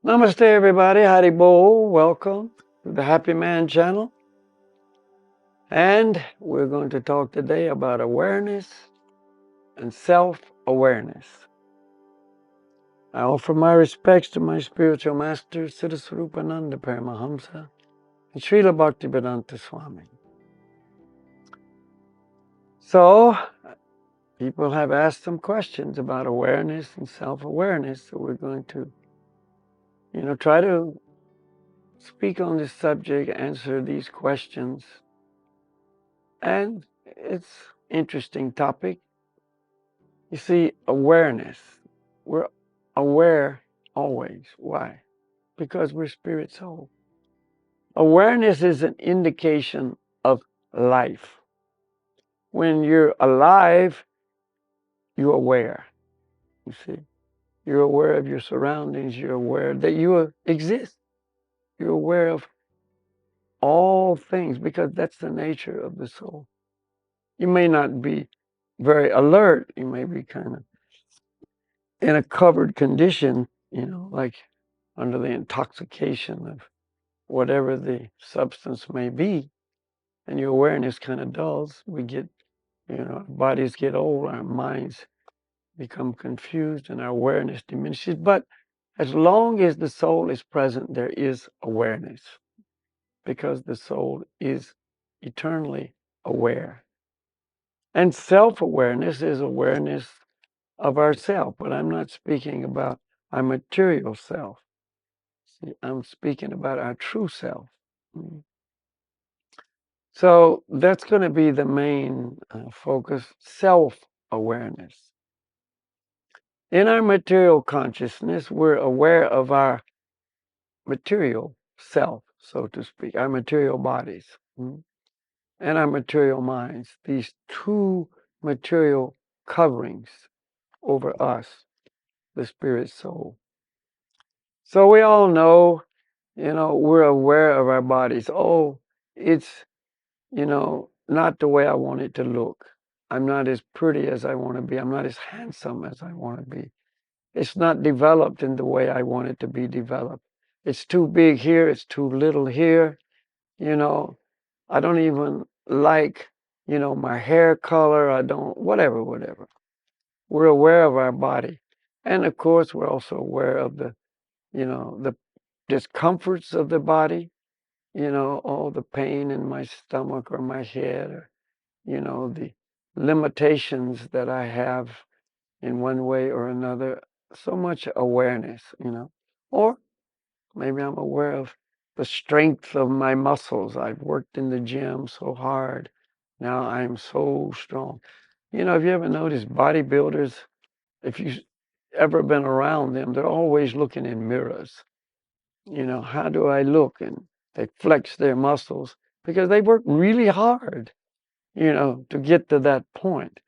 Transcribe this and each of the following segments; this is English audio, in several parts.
Namaste, everybody. Haribo. Welcome to the Happy Man channel. And we're going to talk today about awareness and self-awareness. I offer my respects to my spiritual masters, Siddha Swarupananda Paramahamsa and Srila Bhaktivedanta Swami. So, people have asked some questions about awareness and self-awareness, so we're going to, try to speak on this subject, answer these questions. And it's an interesting topic. You see, awareness. We're aware always. Why? Because we're spirit soul. Awareness is an indication of life. When you're alive, you're aware. You see, you're aware of your surroundings. You're aware that you exist. You're aware of all things because that's the nature of the soul. You may not be very alert. You may be kind of in a covered condition, like under the intoxication of whatever the substance may be, and your awareness kind of dulls. We get, our bodies get old, our minds become confused, and our awareness diminishes. But as long as the soul is present, there is awareness because the soul is eternally aware. And self-awareness is awareness of ourself, but I'm not speaking about our material self. See, I'm speaking about our true self. So that's going to be the main focus, self-awareness. In our material consciousness, we're aware of our material self, so to speak, our material bodies and our material minds, these two material coverings over us, the spirit soul. So we all know, we're aware of our bodies. Oh, it's, not the way I want it to look. I'm not as pretty as I want to be. I'm not as handsome as I want to be. It's not developed in the way I want it to be developed. It's too big here. It's too little here. I don't even like, my hair color. I don't, whatever. We're aware of our body. And of course, we're also aware of the discomforts of the body, all the pain in my stomach or my head, or, the limitations that I have in one way or another. So much awareness, or maybe I'm aware of the strength of my muscles. I've worked in the gym so hard. Now I'm so strong. Have you ever noticed bodybuilders, if you've ever been around them, they're always looking in mirrors. How do I look? And they flex their muscles because they work really hard, to get to that point.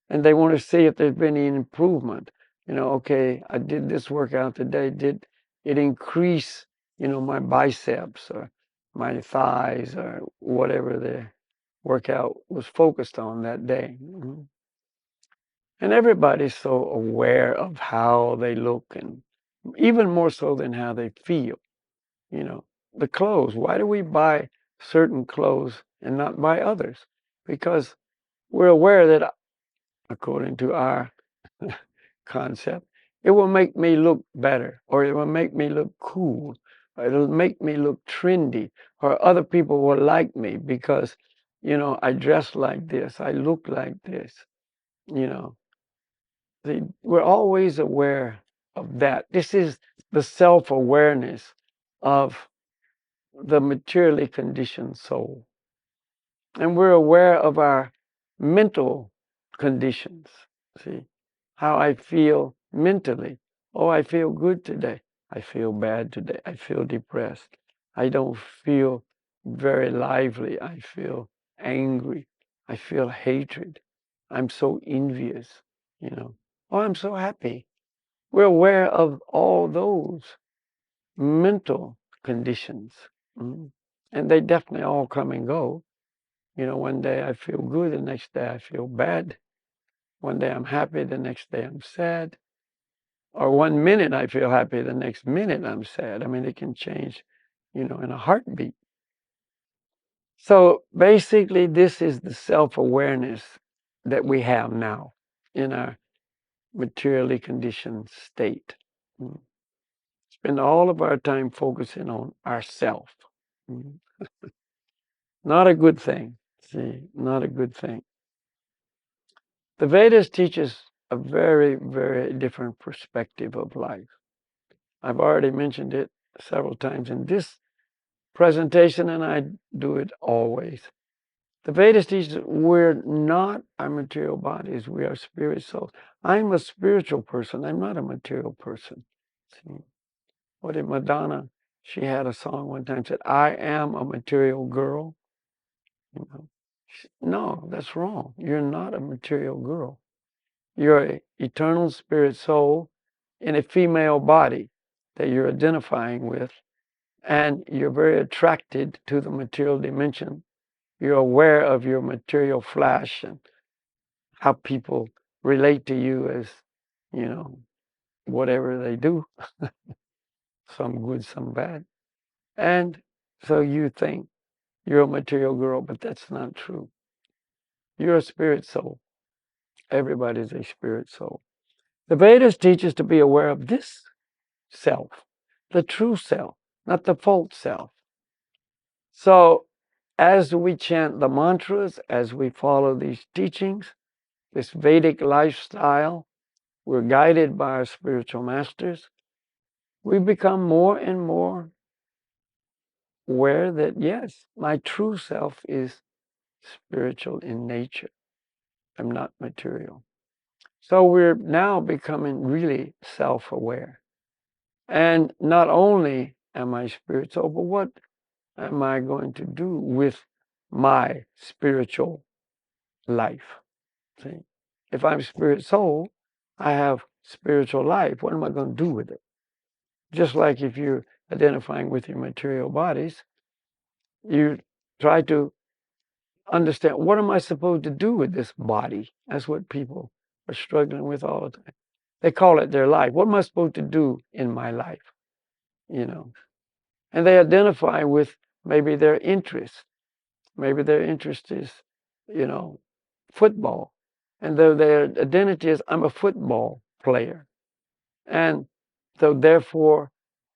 And they want to see if there's been any improvement. Okay, I did this workout today. Did it increase, my biceps or my thighs or whatever the workout was focused on that day? And everybody's so aware of how they look, and even more so than how they feel. The clothes. Why do we buy certain clothes and not buy others? Because we're aware that, according to our concept, it will make me look better, or it will make me look cool, or it'll make me look trendy, or other people will like me because, I dress like this, I look like this, you know. We're always aware of that. This is the self-awareness of the materially conditioned soul. And we're aware of our mental conditions. See, how I feel mentally. Oh, I feel good today. I feel bad today. I feel depressed. I don't feel very lively. I feel angry. I feel hatred. I'm so envious. Oh, I'm so happy. We're aware of all those mental conditions. And they definitely all come and go. One day I feel good, the next day I feel bad. One day I'm happy, the next day I'm sad. Or 1 minute I feel happy, the next minute I'm sad. I mean, it can change, in a heartbeat. So basically, this is the self-awareness that we have now in our materially conditioned state. Spend all of our time focusing on ourself. Not a good thing. See, not a good thing. The Vedas teach us a very, very different perspective of life. I've already mentioned it several times in this presentation, and I do it always. The Vedas teach that we're not our material bodies, we are spirit souls. I'm a spiritual person, I'm not a material person. See? What did Madonna? She had a song one time said, I am a material girl. No, that's wrong. You're not a material girl. You're an eternal spirit soul in a female body that you're identifying with, and you're very attracted to the material dimension. You're aware of your material flesh and how people relate to you as, whatever they do, some good, some bad. And so you think you're a material girl, but that's not true. You're a spirit soul. Everybody's a spirit soul. The Vedas teach us to be aware of this self, the true self, not the false self. So as we chant the mantras, as we follow these teachings, this Vedic lifestyle, we're guided by our spiritual masters, we become more and more aware that, yes, my true self is spiritual in nature. I'm not material. So we're now becoming really self-aware. And not only am I spiritual, but what am I going to do with my spiritual life? See? If I'm spirit soul, I have spiritual life. What am I going to do with it? Just like if you're identifying with your material bodies, you try to understand, what am I supposed to do with this body? That's what people are struggling with all the time. They call it their life. What am I supposed to do in my life? And they identify with maybe their interest. Maybe their interest is, football. And though their identity is, I'm a football player. And so therefore,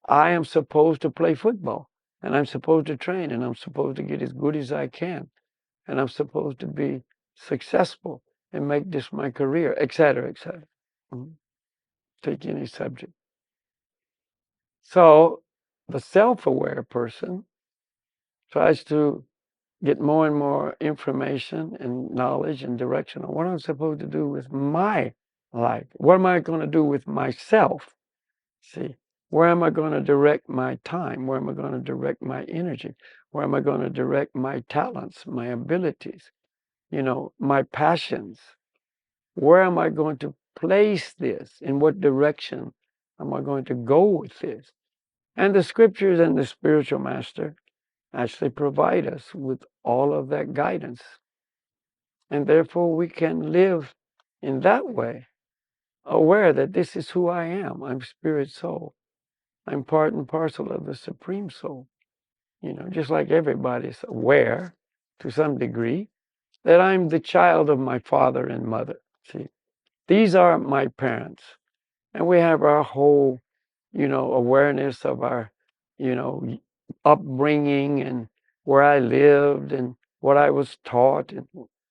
I am supposed to play football. And I'm supposed to train. And I'm supposed to get as good as I can. And I'm supposed to be successful and make this my career, etc., etc. Take any subject. So the self-aware person tries to get more and more information and knowledge and direction on what I'm supposed to do with my life. What am I going to do with myself? See, where am I going to direct my time? Where am I going to direct my energy? Where am I going to direct my talents, my abilities, my passions? Where am I going to place this? In what direction am I going to go with this? And the scriptures and the spiritual master actually provide us with all of that guidance. And therefore we can live in that way, aware that this is who I am. I'm spirit soul. I'm part and parcel of the Supreme Soul. Just like everybody's aware to some degree that I'm the child of my father and mother. See, these are my parents. And we have our whole, awareness of our, upbringing and where I lived and what I was taught and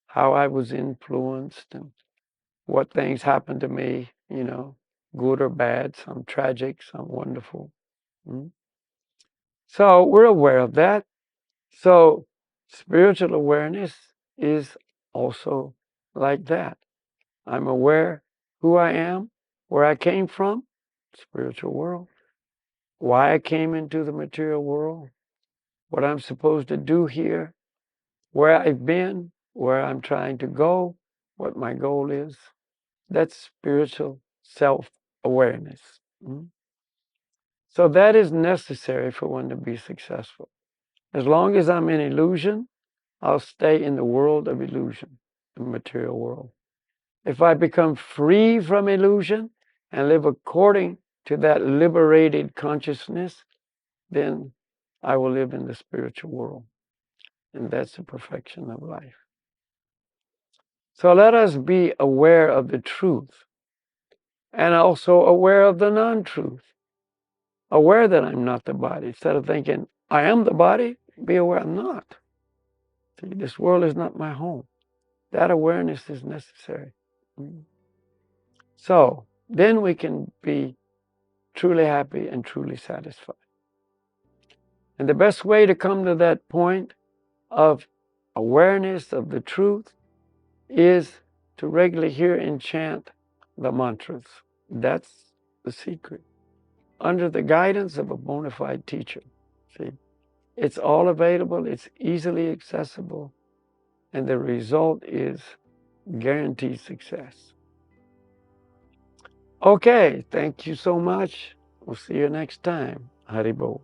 how I was influenced and what things happened to me, good or bad, some tragic, some wonderful. So we're aware of that. So spiritual awareness is also like that. I'm aware who I am, where I came from, spiritual world, why I came into the material world, what I'm supposed to do here, where I've been, where I'm trying to go, what my goal is. That's spiritual self-awareness. So that is necessary for one to be successful. As long as I'm in illusion, I'll stay in the world of illusion, the material world. If I become free from illusion, and live according to that liberated consciousness, then I will live in the spiritual world. And that's the perfection of life. So let us be aware of the truth and also aware of the non-truth. Aware that I'm not the body. Instead of thinking, I am the body, be aware I'm not. See, this world is not my home. That awareness is necessary. So then we can be truly happy and truly satisfied. And the best way to come to that point of awareness of the truth is to regularly hear and chant the mantras. That's the secret. Under the guidance of a bona fide teacher. See, it's all available, it's easily accessible, and the result is guaranteed success. Okay, thank you so much. We'll see you next time. Haribol.